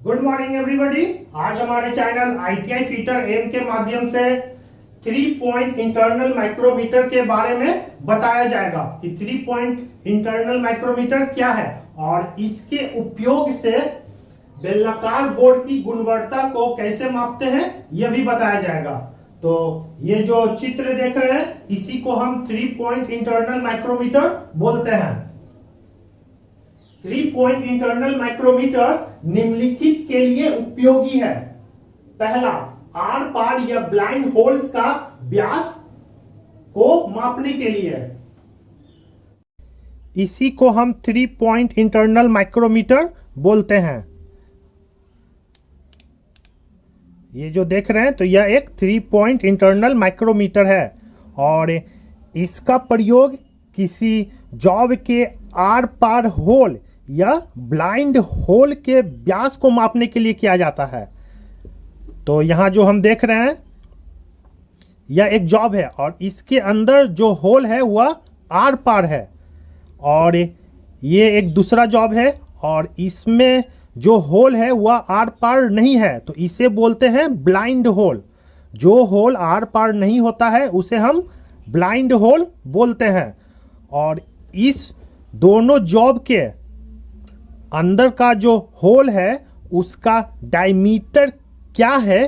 Good morning everybody. आज हमारे channel ITI fitter M के माध्यम से 3 पॉइंट इंटरनल माइक्रोमीटर के बारे में बताया जाएगा कि 3 पॉइंट इंटरनल माइक्रोमीटर क्या है और इसके उपयोग से बेलनाकार बोर्ड की गुणवत्ता को कैसे मापते हैं यह भी बताया जाएगा। तो ये जो चित्र देख रहे हैं इसी को हम 3 पॉइंट इंटरनल माइक्रोमीटर बोलते हैं। 3 पॉइंट इंटरनल माइक्रोमीटर निम्नलिखित के लिए उपयोगी है। पहला, आर पार या ब्लाइंड होल्स का व्यास को मापने के लिए। इसी को हम 3 पॉइंट इंटरनल माइक्रोमीटर बोलते हैं। ये जो देख रहे हैं तो यह एक 3 पॉइंट इंटरनल माइक्रोमीटर है और इसका प्रयोग किसी जॉब के आर पार होल या ब्लाइंड होल के व्यास को मापने के लिए किया जाता है। तो यहाँ जो हम देख रहे हैं यह एक जॉब है और इसके अंदर जो होल है वह आर पार है और ये एक दूसरा जॉब है और इसमें जो होल है वह आर पार नहीं है, तो इसे बोलते हैं ब्लाइंड होल। जो होल आर पार नहीं होता है उसे हम ब्लाइंड होल बोलते हैं। और इस दोनों जॉब के अंदर का जो होल है उसका डायमीटर क्या है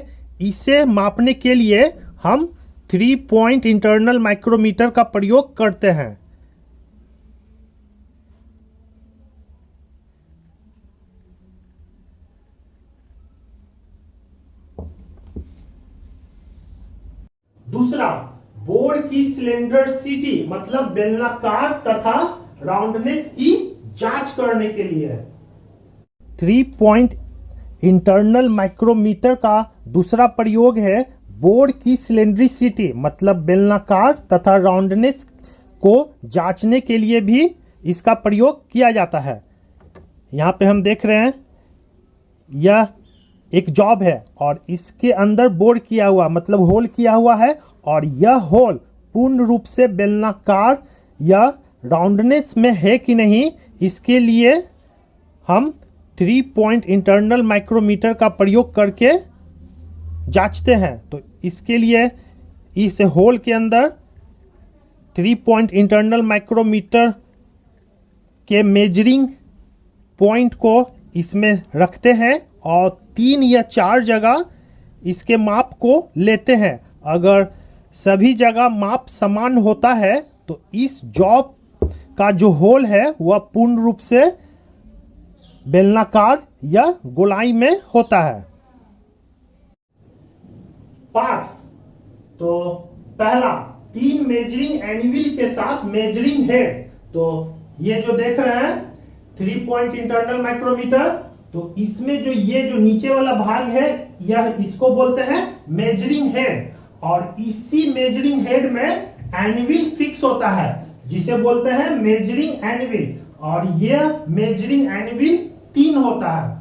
इसे मापने के लिए हम 3 पॉइंट इंटरनल माइक्रोमीटर का प्रयोग करते हैं। दूसरा, बोर्ड की सिलेंडरिसिटी मतलब बेलनाकार तथा राउंडनेस की जांच करने के लिए। 3 पॉइंट इंटरनल माइक्रोमीटर का दूसरा प्रयोग है बोर्ड की सिलेंडरिसिटी मतलब बेलनाकार तथा राउंडनेस को जांचने के लिए भी इसका प्रयोग किया जाता है। यहाँ पे हम देख रहे हैं यह एक जॉब है और इसके अंदर बोर्ड किया हुआ मतलब होल किया हुआ है और यह होल पूर्ण रूप से बेलनाकार या राउंडनेस में है कि नहीं इसके लिए हम 3 पॉइंट इंटरनल माइक्रोमीटर का प्रयोग करके जांचते हैं। तो इसके लिए इस होल के अंदर 3 पॉइंट इंटरनल माइक्रोमीटर के मेजरिंग पॉइंट को इसमें रखते हैं और 3 या 4 जगह इसके माप को लेते हैं। अगर सभी जगह माप समान होता है तो इस जॉब का जो होल है वह पूर्ण रूप से बेलनाकार या गोलाई में होता है। पार्ट्स, तो पहला 3 मेजरिंग एनिविल के साथ मेजरिंग हेड। तो ये जो देख रहे हैं 3 पॉइंट इंटरनल माइक्रोमीटर, तो इसमें जो ये जो नीचे वाला भाग है यह इसको बोलते हैं मेजरिंग हेड और इसी मेजरिंग हेड में एनिविल फिक्स होता है जिसे बोलते हैं मेजरिंग एनिविल और यह मेजरिंग एनिविल 3 होता है।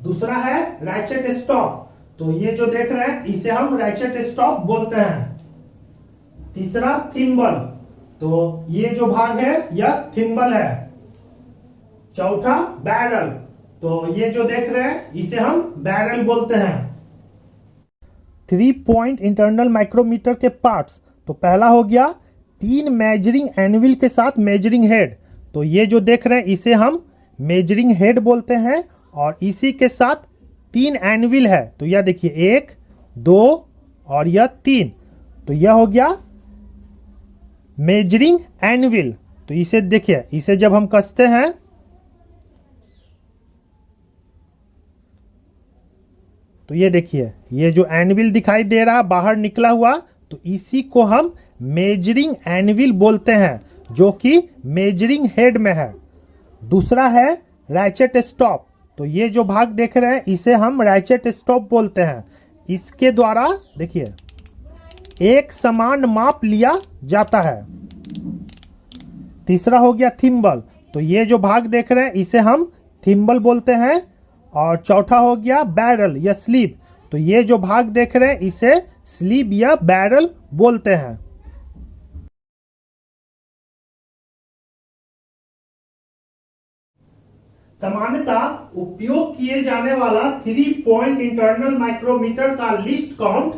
दूसरा है रैचेट स्टॉप, तो ये जो देख रहे हैं इसे हम रैचेट स्टॉप बोलते हैं। तीसरा थिम्बल, तो ये जो भाग है यह थिम्बल है। चौथा बैरल, तो ये जो देख रहे हैं इसे हम बैरल बोलते हैं। 3 पॉइंट इंटरनल माइक्रोमीटर के पार्ट्स, तो पहला हो गया 3 मेजरिंग एनिविल के साथ मेजरिंग हेड। तो ये जो देख रहे हैं इसे हम मेजरिंग हेड बोलते हैं और इसी के साथ 3 एनिविल है। तो यह देखिए 1, 2 और यह 3, तो यह हो गया मेजरिंग एनिविल। तो इसे देखिए, इसे जब हम कसते हैं तो ये देखिए ये जो एनिविल दिखाई दे रहा बाहर निकला हुआ, तो इसी को हम मेजरिंग एनिविल बोलते हैं जो कि मेजरिंग हेड में है। दूसरा है रैचेट स्टॉप, तो ये जो भाग देख रहे हैं इसे हम रैचेट स्टॉप बोलते हैं। इसके द्वारा देखिए एक समान माप लिया जाता है। तीसरा हो गया थिम्बल, तो ये जो भाग देख रहे हैं इसे हम थिम्बल बोलते हैं। और चौथा हो गया बैरल या स्लीव, तो ये जो भाग देख रहे हैं इसे स्लीव या बैरल बोलते हैं। सामान्यतः उपयोग किए जाने वाला 3 पॉइंट इंटरनल माइक्रोमीटर का लिस्ट काउंट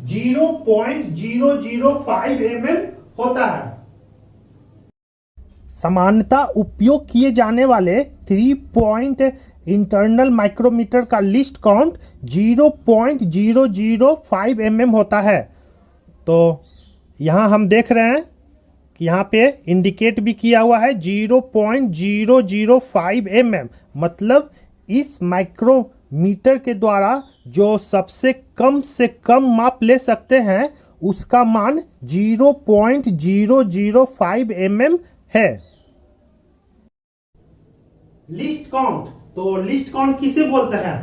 0.005 mm होता है। सामान्यतः उपयोग किए जाने वाले 3 पॉइंट इंटरनल माइक्रोमीटर का लिस्ट काउंट 0.005 mm होता है। तो यहाँ हम देख रहे हैं कि यहाँ पे इंडिकेट भी किया हुआ है 0.005 mm, मतलब इस माइक्रोमीटर के द्वारा जो सबसे कम से कम माप ले सकते हैं उसका मान 0.005 mm है। लिस्ट काउंट, तो लिस्ट काउंट किसे बोलते हैं?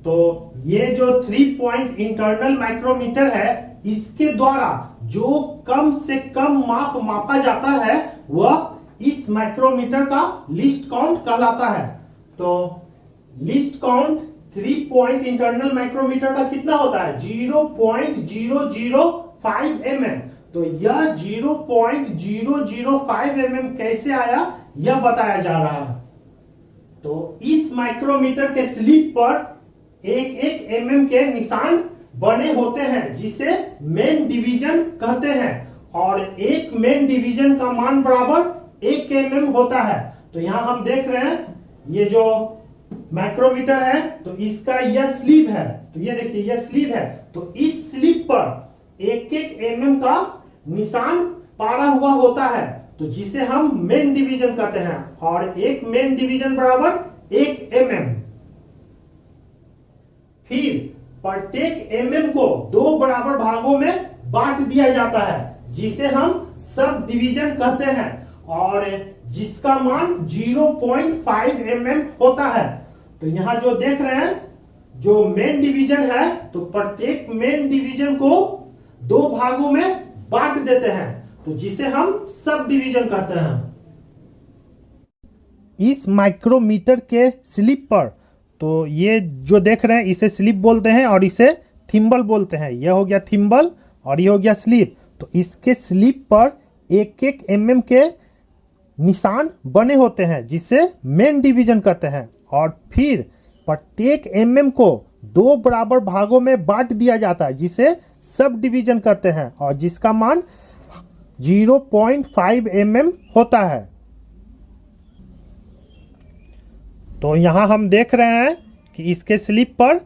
तो ये जो 3 पॉइंट इंटरनल माइक्रोमीटर है इसके द्वारा जो कम से कम माप मापा जाता है वह इस माइक्रोमीटर का लिस्ट काउंट कहलाता है। तो least count 3 point internal micrometer का कितना होता है? 0.005 mm। तो यह 0.005 mm कैसे आया यह बताया जा रहा है। तो इस माइक्रोमीटर के स्लिप पर एक एक mm के निशान बने होते हैं जिसे मेन डिवीजन कहते हैं, और एक मेन डिवीजन का मान बराबर 1 mm होता है। तो यहां हम देख रहे हैं ये जो माइक्रोमीटर है तो इसका यह स्लीव है, तो ये देखिए यह स्लीव है, तो इस स्लीव पर एक एक mm का निशान पारा हुआ होता है, तो जिसे हम मेन डिवीजन कहते हैं, और एक मेन डिवीजन बराबर 1 mm। फिर प्रत्येक mm को 2 बराबर भागों में बांट दिया जाता है जिसे हम सब डिवीजन कहते हैं, और जिसका मान 0.5 mm होता है। तो यहाँ जो देख रहे हैं जो मेन डिवीजन है तो प्रत्येक मेन डिवीजन को 2 भागों में बांट देते हैं, तो जिसे हम सब डिवीजन कहते हैं। इस माइक्रोमीटर के स्लिप पर, तो ये जो देख रहे हैं इसे स्लिप बोलते हैं और इसे थिम्बल बोलते हैं। यह हो गया थिम्बल और ये हो गया स्लिप। तो इसके स्लिप पर एक एक mm के निशान बने होते हैं जिसे मेन डिवीजन कहते हैं, और फिर प्रत्येक mm को 2 बराबर भागों में बांट दिया जाता है जिसे सब डिवीजन कहते हैं, और जिसका मान 0.5 mm होता है। तो यहां हम देख रहे हैं कि इसके स्लिप पर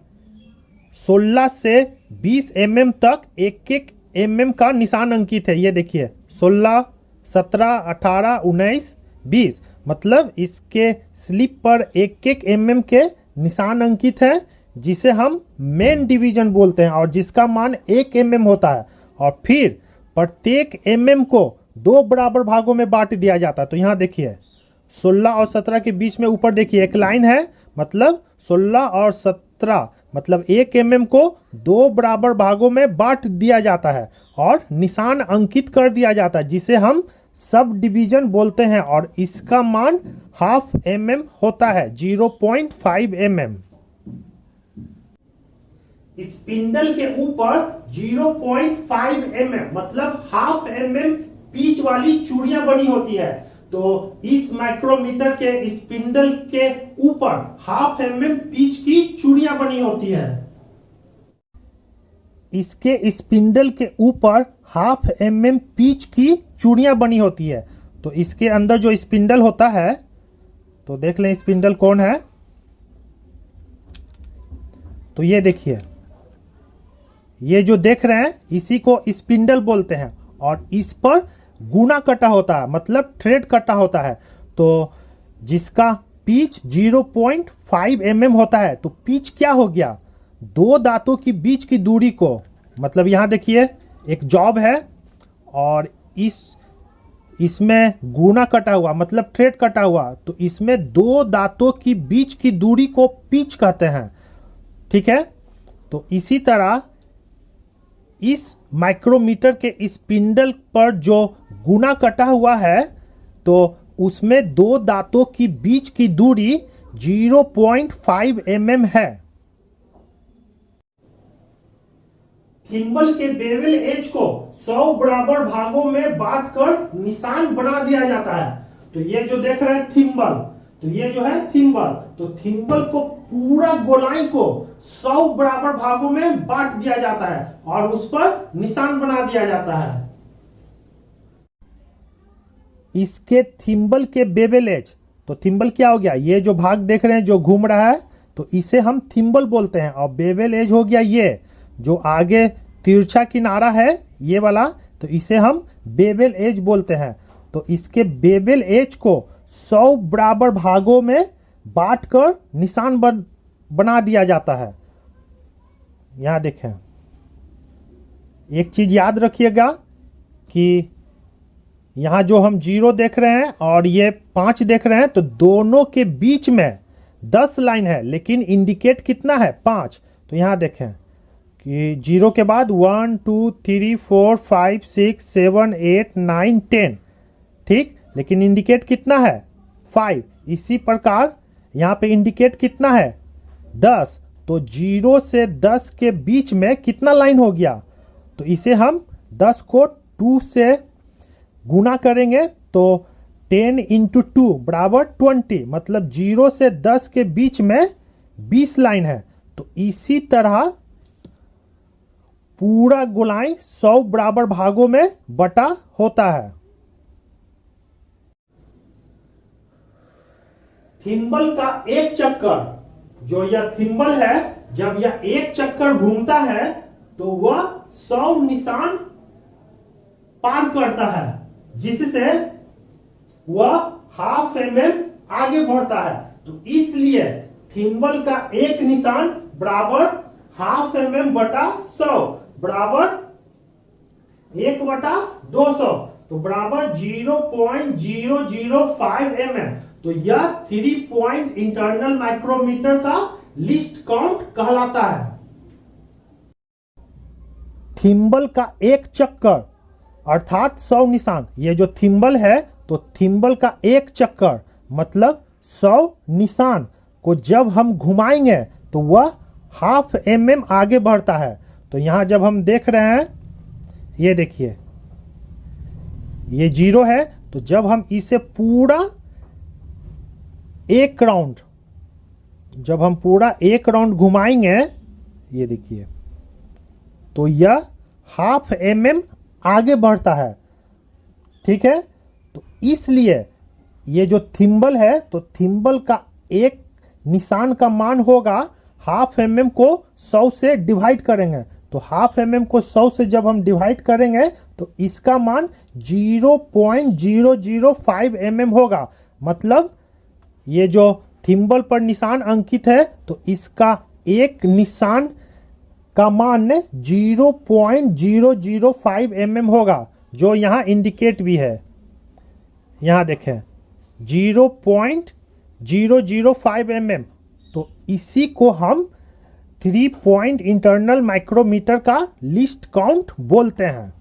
16 से 20 mm तक एक एक mm का निशान अंकित है। ये देखिए 16, 17, 18, 19, 20, मतलब इसके स्लिप पर एक एक mm के निशान अंकित है जिसे हम मेन डिवीजन बोलते हैं, और जिसका मान 1 mm होता है। और फिर प्रत्येक mm को 2 बराबर भागों में बांट दिया जाता है। तो यहाँ देखिए 16 और 17 के बीच में ऊपर देखिए एक लाइन है, मतलब 16 और 17, मतलब 1 mm को 2 बराबर भागों में बांट दिया जाता है और निशान अंकित कर दिया जाता है जिसे हम सब डिवीजन बोलते हैं, और इसका मान 1/2 mm होता है, 0.5 mm। स्पिंडल के ऊपर 0.5 mm मतलब 1/2 mm पिच वाली चूड़ियां बनी होती है। तो इस माइक्रोमीटर के स्पिंडल के ऊपर 1/2 mm पिच की चूड़ियां बनी होती है। इसके स्पिंडल के ऊपर 1/2 mm पिच की चूड़ियां बनी होती है। तो इसके अंदर जो स्पिंडल होता है, तो देख लें स्पिंडल कौन है। तो ये देखिए, ये जो देख रहे हैं इसी को स्पिंडल बोलते हैं, और इस पर गुना कटा होता है, मतलब थ्रेड कटा होता है, तो जिसका पिच 0.5 mm होता है। तो पिच क्या हो गया? 2 दांतों की बीच की दूरी को, मतलब यहां देखिए एक जॉब है और इसमें गुना कटा हुआ, मतलब थ्रेड कटा हुआ, तो इसमें 2 दांतों की बीच की दूरी को पिच कहते हैं। ठीक है, तो इसी तरह इस माइक्रोमीटर के स्पिंडल पर जो गुना कटा हुआ है तो उसमें 2 दांतों की बीच की दूरी 0.5 mm है। थिम्बल के बेवल एज को 100 बराबर भागों में बांटकर निशान बना दिया जाता है। तो ये जो देख रहे हैं थिम्बल, तो ये जो है थिम्बल, तो थिम्बल को पूरा गोलाई को 100 बराबर भागों में बांट दिया जाता है और उस पर निशान बना दिया जाता है। इसके थिम्बल के बेवेल एज, तो थिम्बल क्या हो गया, ये जो भाग देख रहे हैं जो घूम रहा है, तो इसे हम थिम्बल बोलते हैं। और बेवेल एज हो गया ये जो आगे तिरछा किनारा है ये वाला, तो इसे हम बेवेल एज बोलते हैं। तो इसके बेवेल एज को 100 बराबर भागों में बांटकर निशान बना दिया जाता है। यहां देखें, एक चीज याद रखिएगा कि यहां जो हम 0 देख रहे हैं और ये 5 देख रहे हैं, तो दोनों के बीच में 10 लाइन है, लेकिन इंडिकेट कितना है, 5। तो यहां देखें कि 0 के बाद 1 2 3 4 5 6 7 8 9 10, ठीक, लेकिन इंडिकेट कितना है, 5। इसी प्रकार यहाँ पे इंडिकेट कितना है, 10। तो 0 से 10 के बीच में कितना लाइन हो गया, तो इसे हम 10 को 2 से गुना करेंगे, तो 10 × 2 बराबर 20, मतलब 0 से 10 के बीच में 20 लाइन है। तो इसी तरह पूरा गोलाई 100 बराबर भागों में बटा होता है। थिम्बल का एक चक्कर, जो यह थिम्बल है, जब यह एक चक्कर घूमता है तो वह 100 निशान पार करता है, जिससे वह ½ mm आगे बढ़ता है। तो इसलिए थिम्बल का एक निशान बराबर ½ mm बटा 100 बराबर 1/200, तो बराबर 0.005 mm। तो यह 3 पॉइंट इंटरनल माइक्रोमीटर का लिस्ट काउंट कहलाता है। थिम्बल का एक चक्कर अर्थात 100 निशान, ये जो थिम्बल है, तो थिम्बल का एक चक्कर मतलब 100 निशान को जब हम घुमाएंगे तो वह ½ mm आगे बढ़ता है। तो यहां जब हम देख रहे हैं, ये देखिए ये 0 है, तो जब हम इसे पूरा एक राउंड, जब हम पूरा एक राउंड घुमाएंगे, ये देखिए, तो यह ½ mm आगे बढ़ता है, ठीक है। तो इसलिए ये जो थिम्बल है, तो थिम्बल का एक निशान का मान होगा, ½ mm को 100 से डिवाइड करेंगे, तो ½ mm को 100 से जब हम डिवाइड करेंगे तो इसका मान 0.005 mm होगा। मतलब ये जो थिम्बल पर निशान अंकित है, तो इसका एक निशान का मान 0.005 mm होगा, जो यहाँ इंडिकेट भी है। यहाँ देखें 0.005 mm, तो इसी को हम 3 पॉइंट इंटरनल माइक्रोमीटर का लिस्ट काउंट बोलते हैं।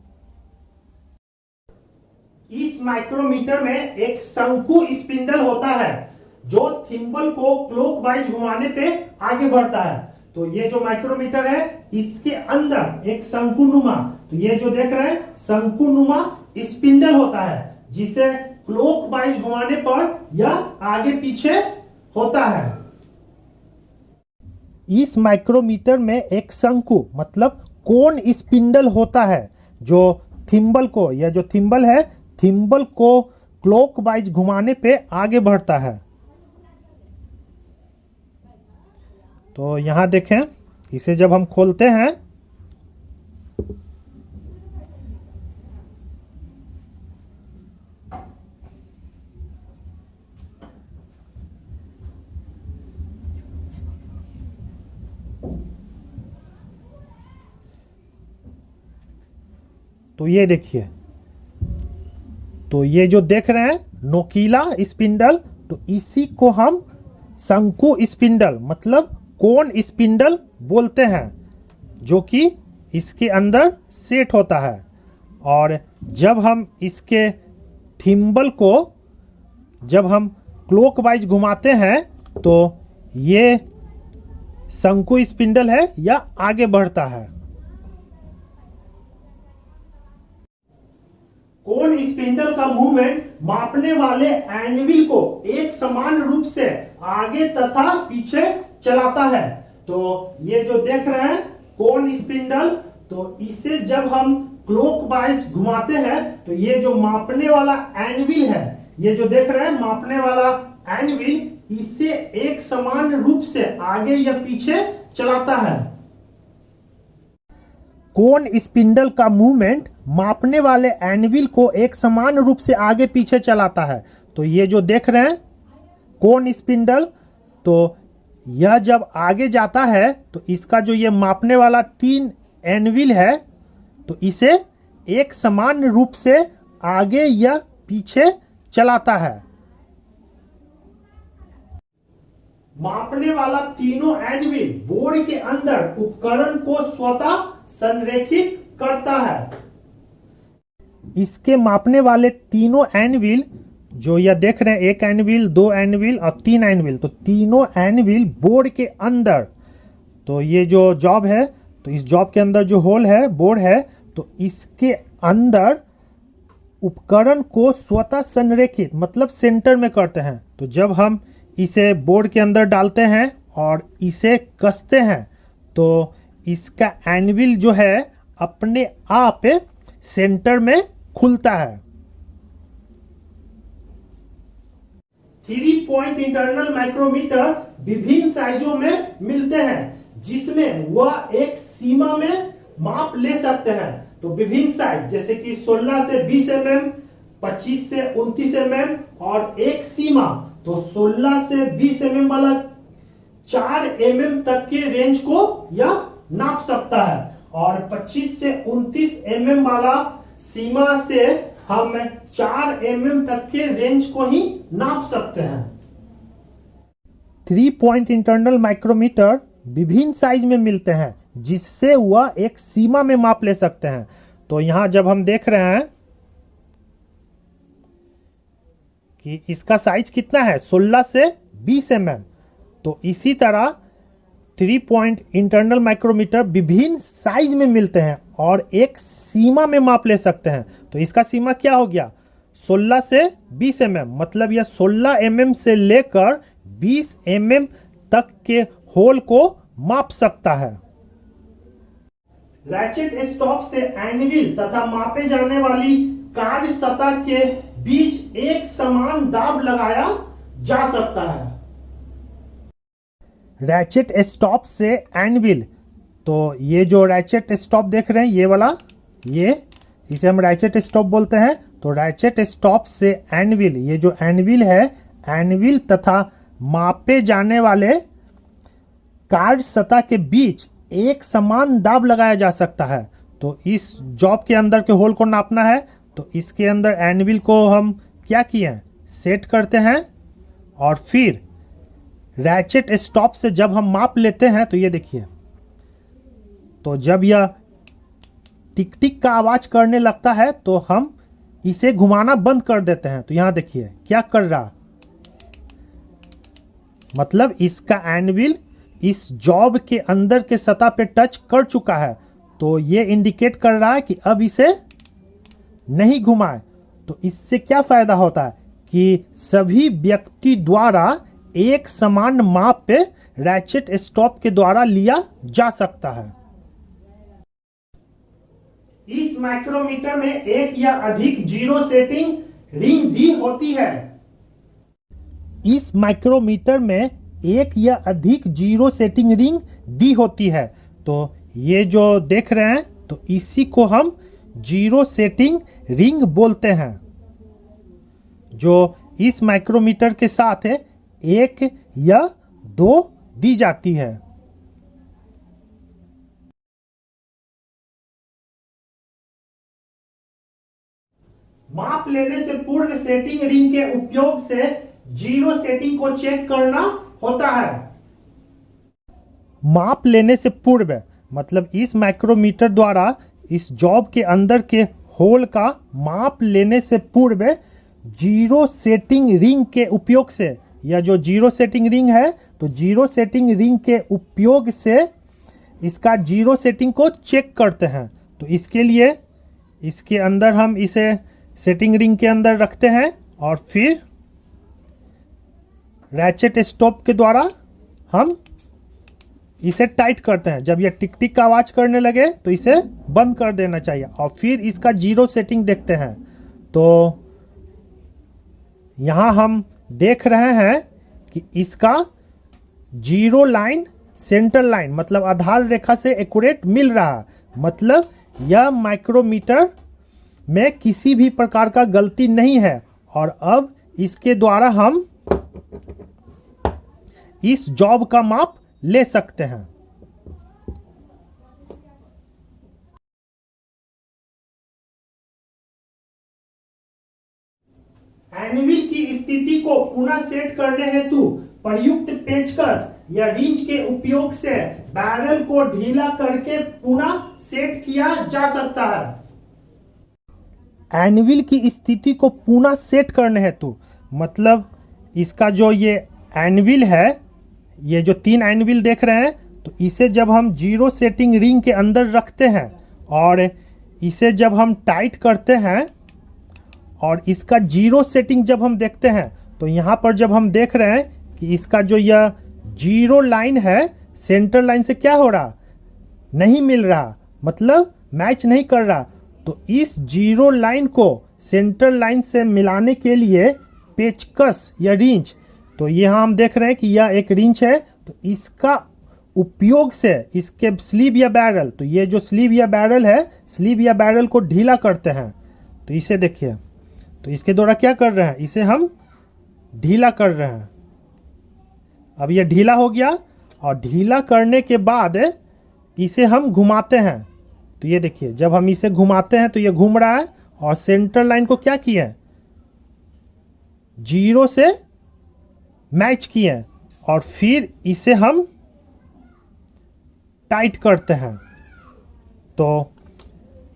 इस माइक्रोमीटर में एक शंकु स्पिंडल होता है जो थिम्बल को क्लॉकवाइज घुमाने पे आगे बढ़ता है। तो ये जो माइक्रोमीटर है, इसके अंदर एक शंकुनुमा, तो ये जो देख रहे हैं शंकुनुमा स्पिंडल होता है, जिसे क्लॉकवाइज घुमाने पर यह आगे पीछे होता है। इस माइक्रोमीटर में एक शंकु मतलब कोन स्पिंडल होता है, जो थिम्बल को, यह जो थिम्बल है, थिम्बल को क्लॉकवाइज घुमाने पे आगे बढ़ता है। तो यहां देखें, इसे जब हम खोलते हैं, तो ये देखिए, तो ये जो देख रहे हैं नोकीला स्पिंडल, तो इसी को हम शंकु स्पिंडल मतलब कोन स्पिंडल बोलते हैं, जो कि इसके अंदर सेट होता है। और जब हम इसके थिम्बल को जब हम क्लॉकवाइज घुमाते हैं, तो ये शंकु स्पिंडल है या आगे बढ़ता है। कोन स्पिंडल का मूवमेंट मापने वाले एनविल को एक समान रूप से आगे तथा पीछे चलाता है। तो ये जो देख रहे हैं कोन स्पिंडल, तो इसे जब हम क्लॉकवाइज घुमाते हैं तो ये जो मापने वाला एनविल है, ये जो देख रहे हैं मापने वाला एनविल, इसे एक समान रूप से आगे या पीछे चलाता है। कोन स्पिंडल का मूवमेंट मापने वाले एनविल को एक समान रूप से आगे पीछे चलाता है। तो ये जो देख रहे हैं कोन स्पिंडल, तो यह जब आगे जाता है तो इसका जो ये मापने वाला 3 एनविल है, तो इसे एक समान रूप से आगे या पीछे चलाता है। मापने वाला तीनों एनविल बोर्ड के अंदर उपकरण को स्वतः संरेखित करता है। इसके मापने वाले तीनों एनविल, जो यह देख रहे हैं, 1 एनविल, 2 एनविल और 3 एनविल, तो तीनों एनविल बोर्ड के अंदर, तो ये जो जॉब है, तो इस जॉब के अंदर जो होल है, बोर्ड है, तो इसके अंदर उपकरण को स्वतः संरेखित मतलब सेंटर में करते हैं। तो जब हम इसे बोर्ड के अंदर डालते हैं और इसे कसते हैं तो इसका एनविल जो है अपने आप सेंटर में खुलता है। 3 पॉइंट इंटरनल माइक्रोमीटर विभिन्न साइजों में मिलते हैं, जिसमें वह एक सीमा में माप ले सकते हैं। तो विभिन्न साइज जैसे कि 16 से 20 mm, 25 से 29 mm और एक सीमा, तो 16 से 20 mm वाला 4 mm तक के रेंज को यह नाप सकता है और 25 से 29 mm वाला सीमा से हम 4 mm तक के रेंज को ही नाप सकते हैं। 3 पॉइंट इंटरनल माइक्रोमीटर विभिन्न साइज में मिलते हैं, जिससे वह एक सीमा में माप ले सकते हैं। तो यहां जब हम देख रहे हैं कि इसका साइज कितना है, 16 से 20 mm, तो इसी तरह 3 पॉइंट इंटरनल माइक्रोमीटर विभिन्न साइज में मिलते हैं और एक सीमा में माप ले सकते हैं। तो इसका सीमा क्या हो गया, 16 से 20 mm, मतलब यह 16 mm से लेकर 20 mm तक के होल को माप सकता है। रैचेट स्टॉप से एनविल तथा मापे जाने वाली कार्य सतह के बीच एक समान दाब लगाया जा सकता है। रैचेट स्टॉप से एनविल, तो ये जो रैचेट स्टॉप देख रहे हैं, ये वाला, ये इसे हम रैचेट स्टॉप बोलते हैं। तो रैचेट स्टॉप से एनविल, ये जो एनविल है, एनविल तथा मापे जाने वाले कार्य सतह के बीच एक समान दाब लगाया जा सकता है। तो इस जॉब के अंदर के होल को नापना है, तो इसके अंदर एनविल को हम क्या किए हैं, सेट करते हैं और फिर रैचेट स्टॉप से जब हम माप लेते हैं तो ये देखिए, तो जब यह टिक टिक का आवाज करने लगता है तो हम इसे घुमाना बंद कर देते हैं। तो यहां देखिए क्या कर रहा, मतलब इसका एनविल इस जॉब के अंदर के सतह पे टच कर चुका है, तो ये इंडिकेट कर रहा है कि अब इसे नहीं घुमाए। तो इससे क्या फायदा होता है कि सभी व्यक्ति द्वारा एक समान माप पे रैचेट स्टॉप के द्वारा लिया जा सकता है। इस माइक्रोमीटर में एक या अधिक जीरो सेटिंग रिंग दी होती है। इस माइक्रोमीटर में एक या अधिक जीरो सेटिंग रिंग दी होती है। तो ये जो देख रहे हैं, तो इसी को हम जीरो सेटिंग रिंग बोलते हैं, जो इस माइक्रोमीटर के साथ है 1 या 2 दी जाती है। माप लेने से पूर्व सेटिंग रिंग के उपयोग से जीरो सेटिंग को चेक करना होता है। माप लेने से पूर्व मतलब इस माइक्रोमीटर द्वारा इस जॉब के अंदर के होल का माप लेने से पूर्व जीरो सेटिंग रिंग के उपयोग से, या जो जीरो सेटिंग रिंग है, तो जीरो सेटिंग रिंग के उपयोग से इसका जीरो सेटिंग को चेक करते हैं। तो इसके लिए इसके अंदर हम इसे सेटिंग रिंग के अंदर रखते हैं और फिर रैचेट स्टॉप के द्वारा हम इसे टाइट करते हैं। जब यह टिक टिक का आवाज करने लगे तो इसे बंद कर देना चाहिए और फिर इसका 0 सेटिंग देखते हैं। तो यहां हम देख रहे हैं कि इसका 0 लाइन सेंटर लाइन मतलब आधार रेखा से एक्यूरेट मिल रहा है। मतलब यह माइक्रोमीटर में किसी भी प्रकार का गलती नहीं है। और अब इसके द्वारा हम इस जॉब का माप ले सकते हैं। एनविल की स्थिति को पुनः सेट करने हेतु प्रयुक्त पेचकस या रिंच के उपयोग से बैरल को ढीला करके पुनः सेट किया जा सकता है। एनविल की स्थिति को पुनः सेट करने हेतु मतलब इसका जो ये एनविल है, ये जो 3 एनविल देख रहे हैं, तो इसे जब हम 0 सेटिंग रिंग के अंदर रखते हैं और इसे जब हम टाइट करते हैं और इसका 0 सेटिंग जब हम देखते हैं तो यहाँ पर जब हम देख रहे हैं कि इसका जो यह 0 लाइन है सेंटर लाइन से क्या हो रहा, नहीं मिल रहा, मतलब मैच नहीं कर रहा। तो इस 0 लाइन को सेंटर लाइन से मिलाने के लिए पेचकस या रिंच, तो यहाँ हम देख रहे हैं कि यह एक रिंच है, तो इसका उपयोग से इसके स्लीव या बैरल, तो ये जो स्लीव या बैरल है, स्लीव या बैरल को ढीला करते हैं। तो इसे देखिए, तो इसके द्वारा क्या कर रहे हैं, इसे हम ढीला कर रहे हैं। अब ये ढीला हो गया और ढीला करने के बाद इसे हम घुमाते हैं। तो ये देखिए, जब हम इसे घुमाते हैं तो ये घूम रहा है और सेंटर लाइन को क्या किए, 0 से मैच किए और फिर इसे हम टाइट करते हैं। तो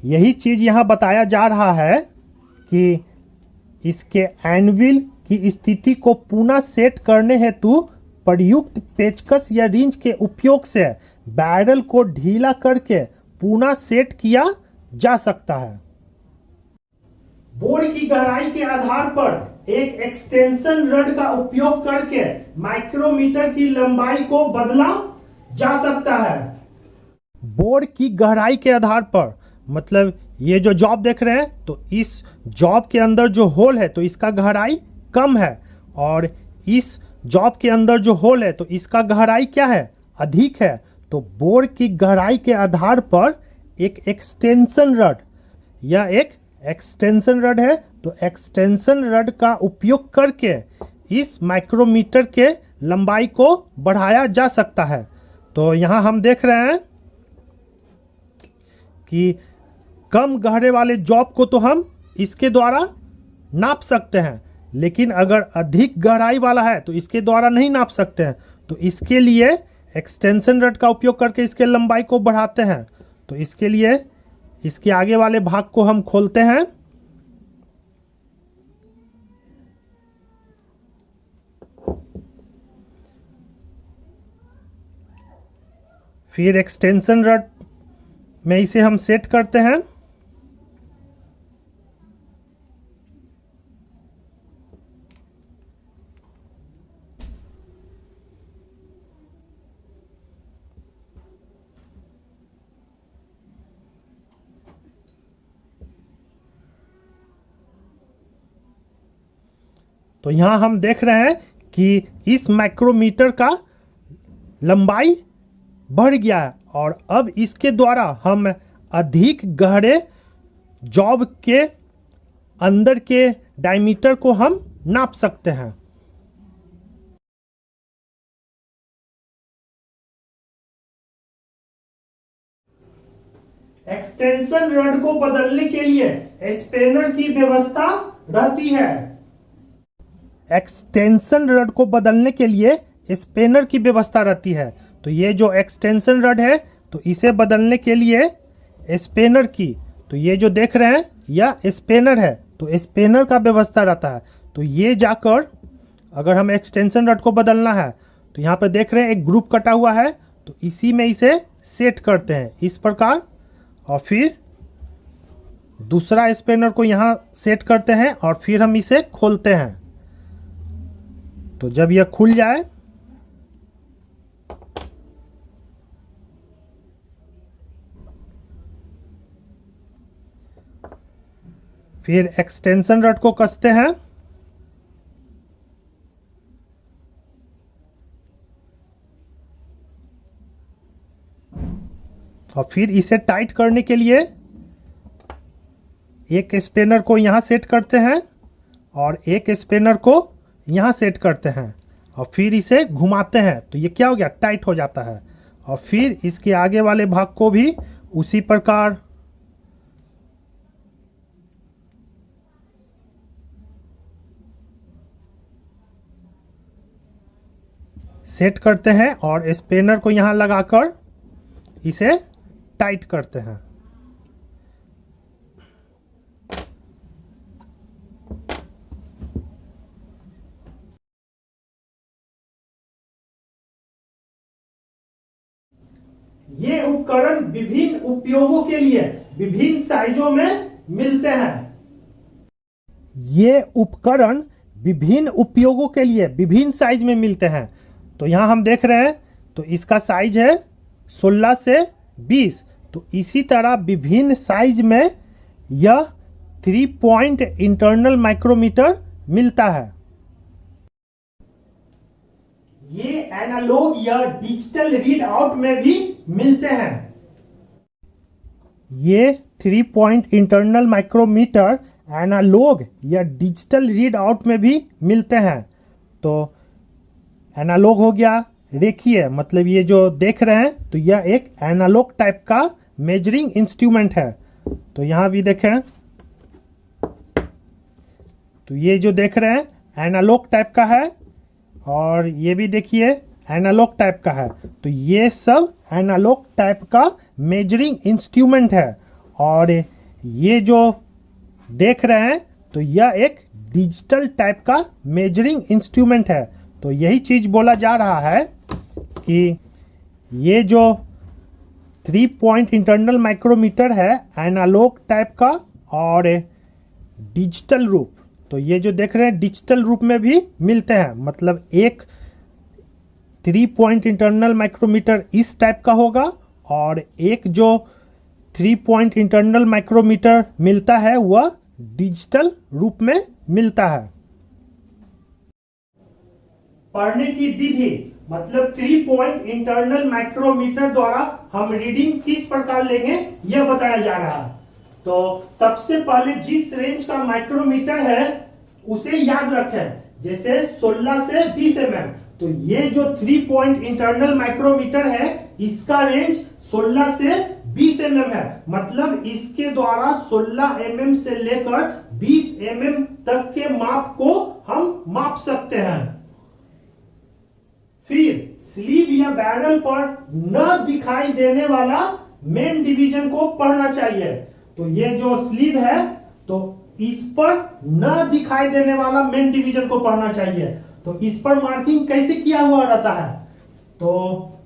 यही चीज यहां बताया जा रहा है कि इसके एनविल की स्थिति को पुनः सेट करने हेतु प्रयुक्त पेचकस या रिंच के उपयोग से बैरल को ढीला करके पुनः सेट किया जा सकता है। बोर्ड की गहराई के आधार पर एक एक्सटेंशन रड का उपयोग करके माइक्रोमीटर की लंबाई को बदला जा सकता है। बोर्ड की गहराई के आधार पर मतलब ये जो जॉब देख रहे हैं, तो इस जॉब के अंदर जो होल है तो इसका गहराई कम है और इस जॉब के अंदर जो होल है तो इसका गहराई क्या है, अधिक है। तो बोर्ड की गहराई के आधार पर एक एक्सटेंशन रड या एक एक्सटेंशन रड है, तो एक्सटेंशन रड का उपयोग करके इस माइक्रोमीटर के लंबाई को बढ़ाया जा सकता है। तो यहाँ हम देख रहे हैं कि कम गहरे वाले जॉब को तो हम इसके द्वारा नाप सकते हैं, लेकिन अगर अधिक गहराई वाला है तो इसके द्वारा नहीं नाप सकते हैं। तो इसके लिए एक्सटेंशन रड का उपयोग करके इसके लंबाई को बढ़ाते हैं। तो इसके लिए इसके आगे वाले भाग को हम खोलते हैं, फिर एक्सटेंशन रड में इसे हम सेट करते हैं। तो यहां हम देख रहे हैं कि इस माइक्रोमीटर का लंबाई बढ़ गया है और अब इसके द्वारा हम अधिक गहरे जॉब के अंदर के डायमीटर को हम नाप सकते हैं। एक्सटेंशन रड को बदलने के लिए स्पेनर की व्यवस्था रहती है। एक्सटेंशन रड को बदलने के लिए स्पेनर की व्यवस्था रहती है। तो ये जो एक्सटेंशन रड है तो इसे बदलने के लिए स्पेनर की, तो ये जो देख रहे हैं यह स्पेनर है, तो स्पेनर का व्यवस्था रहता है। तो ये जाकर अगर हम एक्सटेंशन रड को बदलना है तो यहाँ पर देख रहे हैं एक ग्रुप कटा हुआ है, तो इसी में इसे सेट करते हैं इस प्रकार और फिर दूसरा स्पेनर को यहाँ सेट करते हैं और फिर हम इसे खोलते हैं। तो जब यह खुल जाए फिर एक्सटेंशन रड को कसते हैं और फिर इसे टाइट करने के लिए एक स्पेनर को यहाँ सेट करते हैं और एक स्पेनर को यहाँ सेट करते हैं और फिर इसे घुमाते हैं तो ये क्या हो गया, टाइट हो जाता है। और फिर इसके आगे वाले भाग को भी उसी प्रकार सेट करते हैं और स्पेनर को यहाँ लगाकर इसे टाइट करते हैं। ये उपकरण विभिन्न उपयोगों के लिए विभिन्न साइजों में मिलते हैं। ये उपकरण विभिन्न उपयोगों के लिए विभिन्न साइज में मिलते हैं। तो यहां हम देख रहे हैं तो इसका साइज है 16 से 20। तो इसी तरह विभिन्न साइज में यह 3 पॉइंट इंटरनल माइक्रोमीटर मिलता है। ये एनालॉग या डिजिटल रीड आउट में भी मिलते हैं। ये 3 पॉइंट इंटरनल माइक्रोमीटर एनालॉग या डिजिटल रीड आउट में भी मिलते हैं। तो एनालॉग हो गया रेखीय, मतलब ये जो देख रहे हैं तो यह एक एनालॉग टाइप का मेजरिंग इंस्ट्रूमेंट है। तो यहां भी देखें तो ये जो देख रहे हैं एनालॉग टाइप का है और ये भी देखिए एनालॉग टाइप का है। तो ये सब एनालॉग टाइप का मेजरिंग इंस्ट्रूमेंट है। और ये जो देख रहे हैं तो यह एक डिजिटल टाइप का मेजरिंग इंस्ट्रूमेंट है। तो यही चीज बोला जा रहा है कि ये जो 3 पॉइंट इंटरनल माइक्रोमीटर है एनालॉग टाइप का और डिजिटल रूप। तो ये जो देख रहे हैं डिजिटल रूप में भी मिलते हैं, मतलब एक 3 पॉइंट इंटरनल माइक्रोमीटर इस टाइप का होगा और एक जो 3 पॉइंट इंटरनल माइक्रोमीटर मिलता है वह डिजिटल रूप में मिलता है। पढ़ने की विधि मतलब 3 पॉइंट इंटरनल माइक्रोमीटर द्वारा हम रीडिंग किस प्रकार लेंगे यह बताया जा रहा है। तो सबसे पहले जिस रेंज का माइक्रोमीटर है उसे याद रखें, जैसे 16 से 20 mm। तो ये जो 3 पॉइंट इंटरनल माइक्रोमीटर है इसका रेंज 16 से 20 mm है, मतलब इसके द्वारा 16 mm से लेकर 20 mm तक के माप को हम माप सकते हैं। फिर स्लीव या बैरल पर न दिखाई देने वाला मेन डिवीजन को पढ़ना चाहिए। तो ये जो स्लीव है तो इस पर न दिखाई देने वाला मेन डिवीजन को पढ़ना चाहिए। तो इस पर मार्किंग कैसे किया हुआ रहता है, तो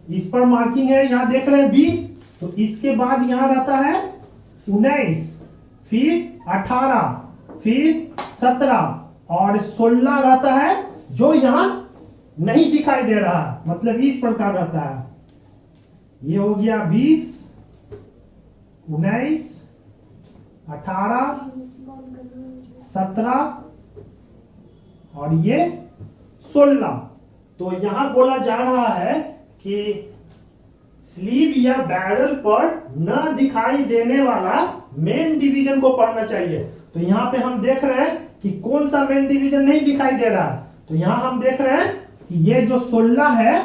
इस पर मार्किंग है, यहां देख रहे हैं 20, तो इसके बाद यहां रहता है 19, फिर 18, फिर 17 और 16 रहता है जो यहां नहीं दिखाई दे रहा, मतलब इस प्रकार रहता है। ये हो गया 20, 19, 18, 17 और ये 16। तो यहां बोला जा रहा है कि स्लीव या बैरल पर न दिखाई देने वाला मेन डिवीजन को पढ़ना चाहिए। तो यहां पे हम देख रहे हैं कि कौन सा मेन डिवीजन नहीं दिखाई दे रहा। तो यहां हम देख रहे हैं कि ये जो 16 है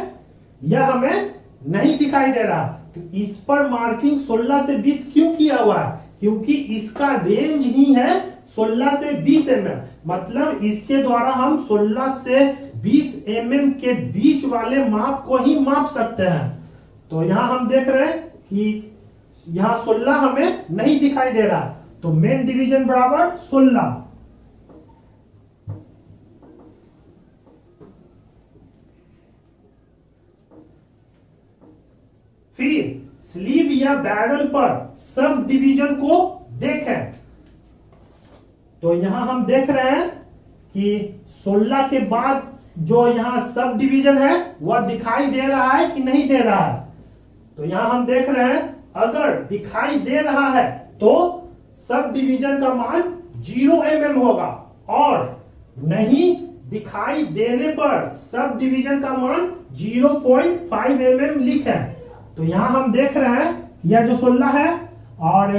यह हमें नहीं दिखाई दे रहा। तो इस पर मार्किंग 16 से 20 क्यों किया हुआ है, क्योंकि इसका रेंज ही है 16 से 20 mm, मतलब इसके द्वारा हम 16 से 20 mm के बीच वाले माप को ही माप सकते हैं। तो यहां हम देख रहे हैं कि यहां 16 हमें नहीं दिखाई दे रहा, तो मेन डिवीजन बराबर 16। फिर स्लीव या बैरल पर सब डिवीजन को देखें। तो यहां हम देख रहे हैं कि 16 के बाद जो यहां सब डिवीजन है वह दिखाई दे रहा है कि नहीं दे रहा है। तो यहां हम देख रहे हैं अगर दिखाई दे रहा है तो सब डिवीजन का मान 0 mm होगा, और नहीं दिखाई देने पर सब डिवीजन का मान 0.5 mm लिखे। तो यहां हम देख रहे हैं यह जो 16 है और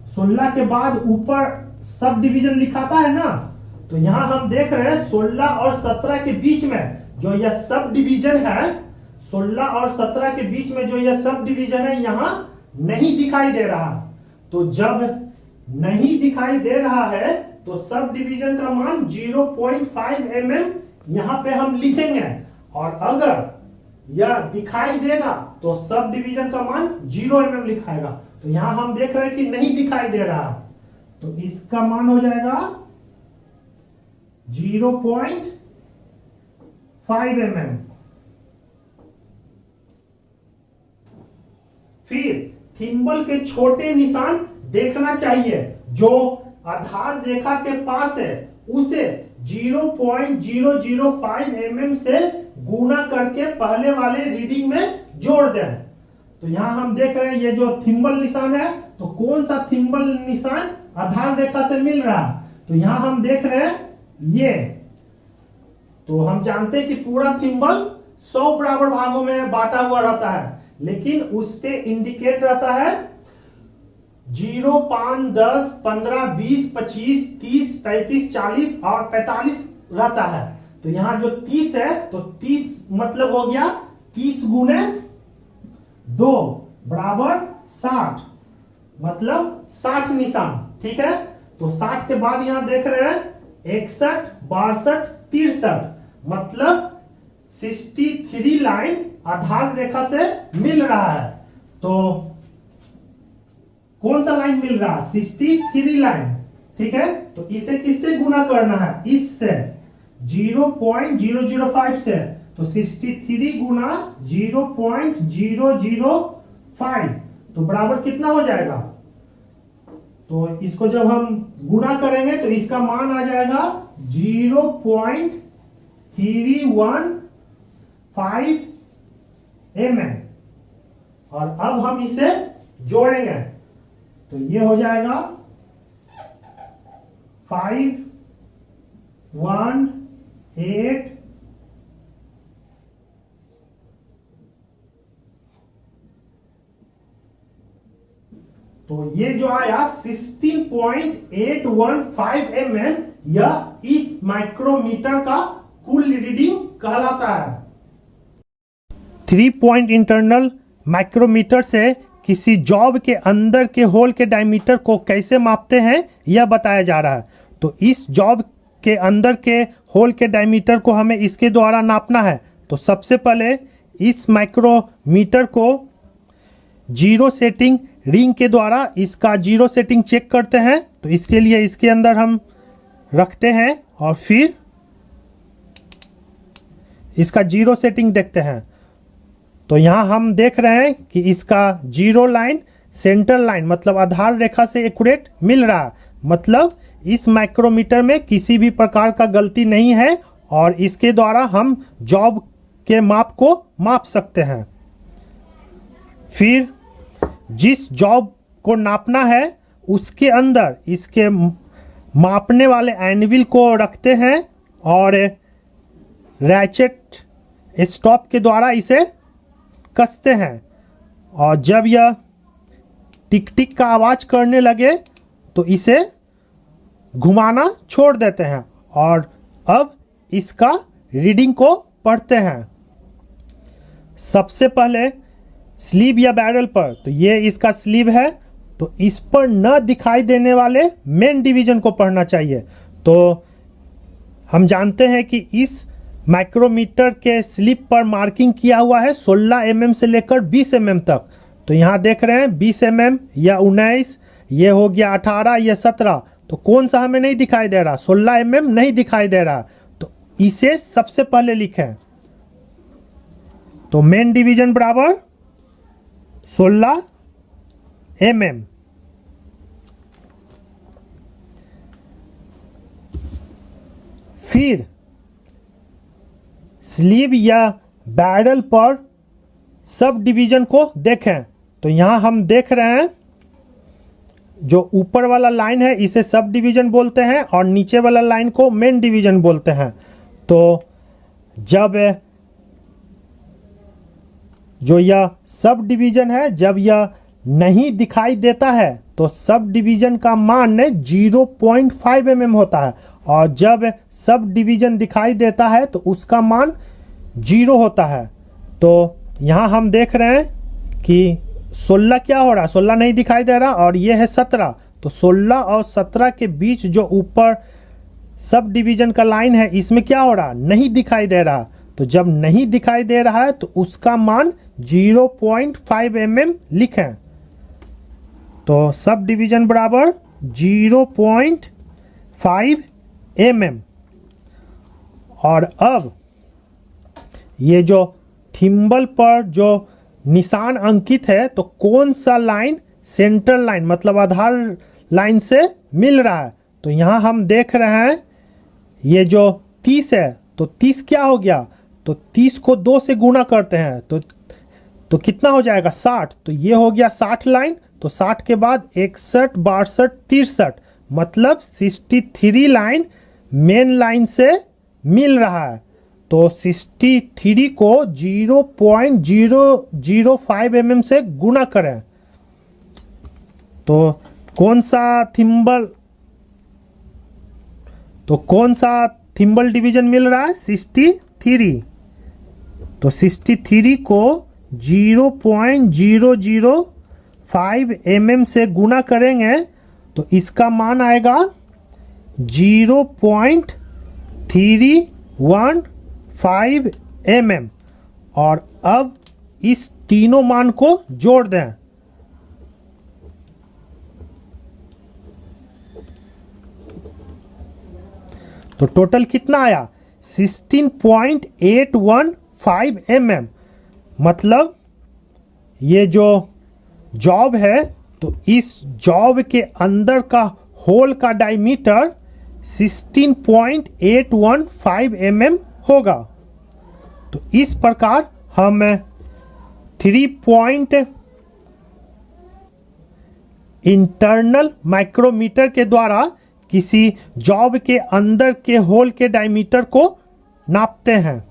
16 के बाद ऊपर सब डिवीजन लिखाता है ना, तो यहां हम देख रहे हैं 16 और 17 के बीच में जो यह सब डिवीजन है, 16 और 17 के बीच में जो यह सब डिवीजन है यहां नहीं दिखाई दे रहा। तो जब नहीं दिखाई दे रहा है तो सब डिवीजन का मान 0.5 mm यहां पे हम लिखेंगे, और अगर यह दिखाई देगा तो सब डिवीजन का मान 0 mm लिखाएगा। तो यहां हम देख रहे हैं कि नहीं दिखाई दे रहा, तो इसका मान हो जाएगा 0.5 mm। फिर थिम्बल के छोटे निशान देखना चाहिए जो आधार रेखा के पास है, उसे 0.005 mm से गुना करके पहले वाले रीडिंग में जोड़ दें। तो यहां हम देख रहे हैं ये जो थिम्बल निशान है, तो कौन सा थिम्बल निशान आधार रेखा से मिल रहा है, तो यहां हम देख रहे हैं ये। तो हम जानते हैं कि पूरा थिम्बल 100 बराबर भागों में बांटा हुआ रहता है, लेकिन उस पे इंडिकेट रहता है 0, 5, 10, 15, 20, 25, 30, 35, 40 और 45 रहता है। तो यहाँ जो 30 है तो 30 मतलब हो गया 30 गुने 2 बराबर 60, मतलब 60 निशान। ठीक है, तो 60 के बाद यहाँ देख रहे हैं 61, 62, 63, मतलब 63 लाइन आधार रेखा से मिल रहा है। तो कौन सा लाइन मिल रहा है? 63 लाइन। ठीक है, तो इसे किससे गुना करना है? इससे 0.005 से। तो 63 गुना 0.005 तो बराबर कितना हो जाएगा? तो इसको जब हम गुना करेंगे तो इसका मान आ जाएगा 0.315 mm। और अब हम इसे जोड़ेंगे तो ये हो जाएगा 518। तो ये जो आया 16.815 mm, यह इस माइक्रोमीटर का कुल रीडिंग कहलाता है। 3 पॉइंट इंटरनल माइक्रोमीटर से किसी जॉब के अंदर के होल के डायमीटर को कैसे मापते हैं यह बताया जा रहा है। तो इस जॉब के अंदर के होल के डायमीटर को हमें इसके द्वारा नापना है। तो सबसे पहले इस माइक्रोमीटर को जीरो सेटिंग रिंग के द्वारा इसका जीरो सेटिंग चेक करते हैं। तो इसके लिए इसके अंदर हम रखते हैं और फिर इसका जीरो सेटिंग देखते हैं। तो यहाँ हम देख रहे हैं कि इसका जीरो लाइन सेंटर लाइन मतलब आधार रेखा से एक्यूरेट मिल रहा, मतलब इस माइक्रोमीटर में किसी भी प्रकार का गलती नहीं है और इसके द्वारा हम जॉब के माप को माप सकते हैं। फिर जिस जॉब को नापना है उसके अंदर इसके मापने वाले एनविल को रखते हैं और रैचेट स्टॉप के द्वारा इसे कसते हैं, और जब यह टिक टिक का आवाज करने लगे तो इसे घुमाना छोड़ देते हैं और अब इसका रीडिंग को पढ़ते हैं। सबसे पहले स्लीव या बैरल पर, तो ये इसका स्लीव है, तो इस पर न दिखाई देने वाले मेन डिवीजन को पढ़ना चाहिए। तो हम जानते हैं कि इस माइक्रोमीटर के स्लिप पर मार्किंग किया हुआ है 16 mm से लेकर 20 mm तक। तो यहाँ देख रहे हैं 20 mm या 19, ये हो गया 18, ये 17। तो कौन सा हमें नहीं दिखाई दे रहा? 16 mm नहीं दिखाई दे रहा, तो इसे सबसे पहले लिखें। तो मेन डिवीजन बराबर 16 mm। फिर स्लीव या बैरल पर सब डिवीजन को देखें तो यहाँ हम देख रहे हैं जो ऊपर वाला लाइन है इसे सब डिवीजन बोलते हैं और नीचे वाला लाइन को मेन डिवीजन बोलते हैं। तो जब जो यह सब डिवीजन है जब यह नहीं दिखाई देता है तो सब डिवीजन का मान 0.5 mm होता है और जब सब डिवीजन दिखाई देता है तो उसका मान 0 होता है। तो यहाँ हम देख रहे हैं कि 16 क्या हो रहा है, 16 नहीं दिखाई दे रहा और ये है 17। तो 16 और 17 के बीच जो ऊपर सब डिवीजन का लाइन है इसमें क्या हो रहा, नहीं दिखाई दे रहा। तो जब नहीं दिखाई दे रहा है तो उसका मान 0.5 mm लिखें। तो सब डिवीजन बराबर 0.5 mm। और अब ये जो थिम्बल पर जो निशान अंकित है तो कौन सा लाइन सेंट्रल लाइन मतलब आधार लाइन से मिल रहा है। तो यहाँ हम देख रहे हैं ये जो 30 है तो 30 क्या हो गया, तो 30 को 2 से गुणा करते हैं तो कितना हो जाएगा 60। तो ये हो गया 60 लाइन। तो 60 के बाद 61, 62, 63 मतलब 63 लाइन मेन लाइन से मिल रहा है। तो 63 को 0.005 mm से गुणा करें तो कौन सा थिम्बल डिवीजन मिल रहा है 63। तो 63 को 0.005 mm से गुणा करेंगे तो इसका मान आएगा 0.315 mm। और अब इस तीनों मान को जोड़ दें तो टोटल कितना आया 16.815 mm। मतलब ये जो जॉब है तो इस जॉब के अंदर का होल का डायमीटर 16.815 mm होगा। तो इस प्रकार हम 3 पॉइंट इंटरनल माइक्रोमीटर के द्वारा किसी जॉब के अंदर के होल के डायमीटर को नापते हैं।